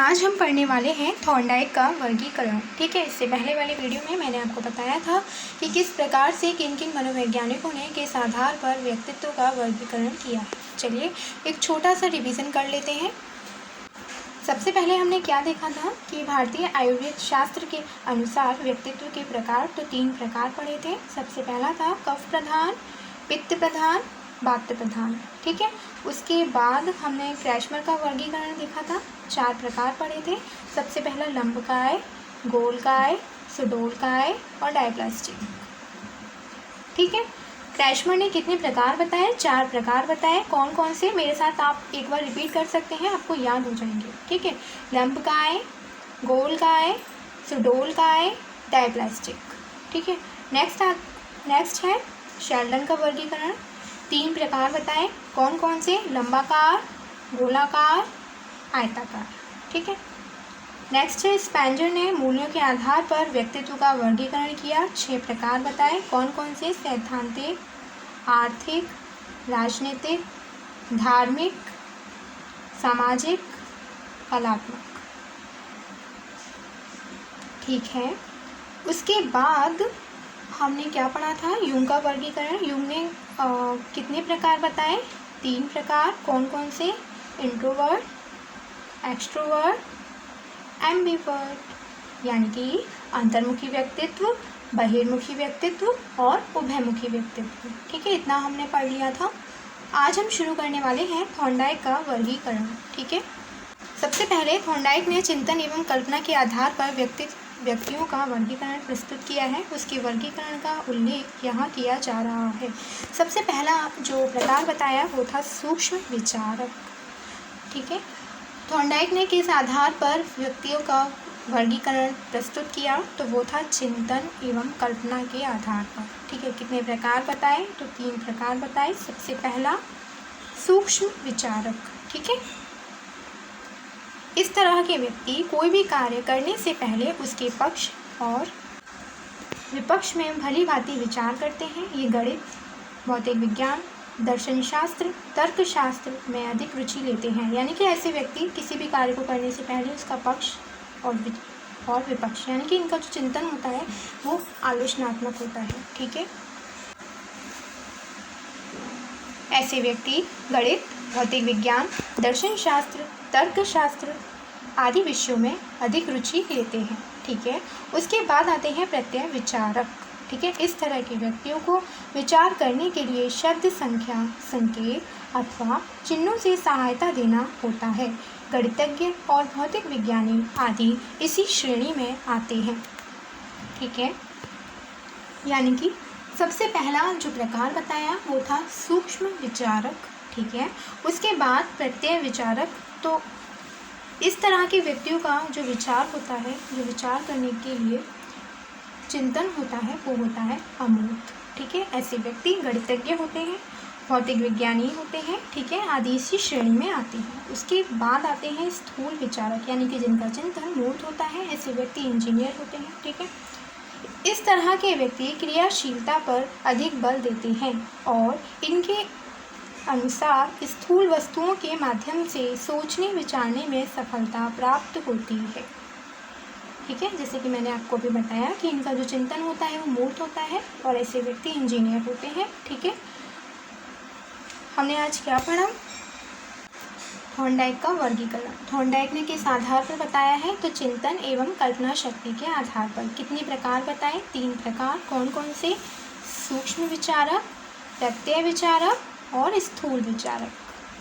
आज हम पढ़ने वाले हैं थॉर्नडाइक का वर्गीकरण। ठीक है, इससे पहले वाले वीडियो में मैंने आपको बताया था कि किस प्रकार से किन किन मनोवैज्ञानिकों ने किस आधार पर व्यक्तित्व का वर्गीकरण किया है। चलिए एक छोटा सा रिवीजन कर लेते हैं। सबसे पहले हमने क्या देखा था कि भारतीय आयुर्वेद शास्त्र के अनुसार व्यक्तित्व के प्रकार तो 3 प्रकार पढ़े थे। सबसे पहला था कफ प्रधान, पित्त प्रधान, वात प्रधान। ठीक है, उसके बाद हमने क्रैशमर का वर्गीकरण देखा था। 4 प्रकार पढ़े थे। सबसे पहला लंबकाय, गोलकाय, सुडोलकाय और डायप्लास्टिक। ठीक है, क्रैशमर ने कितने प्रकार बताए? 4 प्रकार बताए। कौन कौन से? मेरे साथ आप एक बार रिपीट कर सकते हैं, आपको याद हो जाएंगे। ठीक है, लंबकाय, गोलकाय, सुडोलकाय, डायप्लास्टिक। ठीक है, नेक्स्ट है शेल्डन का वर्गीकरण। 3 प्रकार बताए। कौन कौन से? लंबाकार, गोलाकार, आयताकार। ठीक है, नेक्स्ट है स्पेंजर ने मूल्यों के आधार पर व्यक्तित्व का वर्गीकरण किया। 6 प्रकार बताए। कौन कौन से? सैद्धांतिक, आर्थिक, राजनीतिक, धार्मिक, सामाजिक, कलात्मक। ठीक है, उसके बाद हमने क्या पढ़ा था? यूंग का वर्गीकरण। यूंग ने कितने प्रकार बताए? 3 प्रकार। कौन कौन से? इंट्रोवर्ट, एक्सट्रोवर्ट, एम्बिवर्ट, यानी कि अंतर्मुखी व्यक्तित्व, बहिर्मुखी व्यक्तित्व और उभयमुखी व्यक्तित्व। ठीक है, इतना हमने पढ़ लिया था। आज हम शुरू करने वाले हैं थॉर्नडाइक का वर्गीकरण। ठीक है, सबसे पहले थॉर्नडाइक ने चिंतन एवं कल्पना के आधार पर व्यक्तियों का वर्गीकरण प्रस्तुत किया है। उसके वर्गीकरण का उल्लेख यहाँ किया जा रहा है। सबसे पहला जो प्रकार बताया वो था सूक्ष्म विचारक। ठीक है, थॉर्नडाइक ने किस आधार पर व्यक्तियों का वर्गीकरण प्रस्तुत किया? तो वो था चिंतन एवं कल्पना के आधार पर। ठीक है, कितने प्रकार बताए? तो 3 प्रकार बताए। सबसे पहला सूक्ष्म विचारक। ठीक है, इस तरह के व्यक्ति कोई भी कार्य करने से पहले उसके पक्ष और विपक्ष में भली भांति विचार करते हैं। ये गणित, भौतिक विज्ञान, दर्शन शास्त्र, तर्कशास्त्र में अधिक रुचि लेते हैं। यानी कि ऐसे व्यक्ति किसी भी कार्य को करने से पहले उसका पक्ष और विपक्ष, यानी कि इनका जो चिंतन होता है वो आलोचनात्मक होता है। ठीक है, ऐसे व्यक्ति गणित, भौतिक विज्ञान, दर्शन शास्त्र, तर्कशास्त्र आदि विषयों में अधिक रुचि लेते हैं। ठीक है, उसके बाद आते हैं प्रत्यय विचारक। ठीक है, इस तरह के व्यक्तियों को विचार करने के लिए शब्द, संख्या, संकेत अथवा चिन्हों से सहायता देना होता है। गणितज्ञ और भौतिक विज्ञानी आदि इसी श्रेणी में आते हैं। ठीक है, यानी कि सबसे पहला जो प्रकार बताया वो था सूक्ष्म विचारक। ठीक है, उसके बाद प्रत्यय विचारक। तो इस तरह के व्यक्तियों का जो विचार होता है, जो विचार करने के लिए चिंतन होता है वो होता है अमूर्त। ठीक है, ऐसे व्यक्ति गणितज्ञ होते हैं, भौतिक विज्ञानी होते हैं। ठीक है, आदि इसी श्रेणी में आते हैं। उसके बाद आते हैं स्थूल विचारक, यानी कि जिनका चिंतन मूर्त होता है। ऐसे व्यक्ति इंजीनियर होते हैं। ठीक है, इस तरह के व्यक्ति क्रियाशीलता पर अधिक बल देते हैं और इनके अनुसार स्थूल वस्तुओं के माध्यम से सोचने विचारने में सफलता प्राप्त होती है। ठीक है, जैसे कि मैंने आपको भी बताया कि इनका जो चिंतन होता है वो मूर्त होता है और ऐसे व्यक्ति इंजीनियर होते हैं। ठीक है, हमने आज क्या पढ़ा? थॉर्नडाइक का वर्गीकरण। थॉर्नडाइक ने किस आधार पर बताया है? तो चिंतन एवं कल्पना शक्ति के आधार पर। कितने प्रकार बताए? 3 प्रकार। कौन कौन से? सूक्ष्म विचारक, प्रत्यय विचारक और स्थूल विचारक।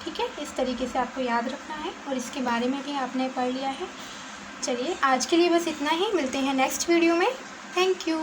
ठीक है, इस तरीके से आपको याद रखना है और इसके बारे में भी आपने पढ़ लिया है। चलिए आज के लिए बस इतना ही। मिलते हैं नेक्स्ट वीडियो में। Thank you.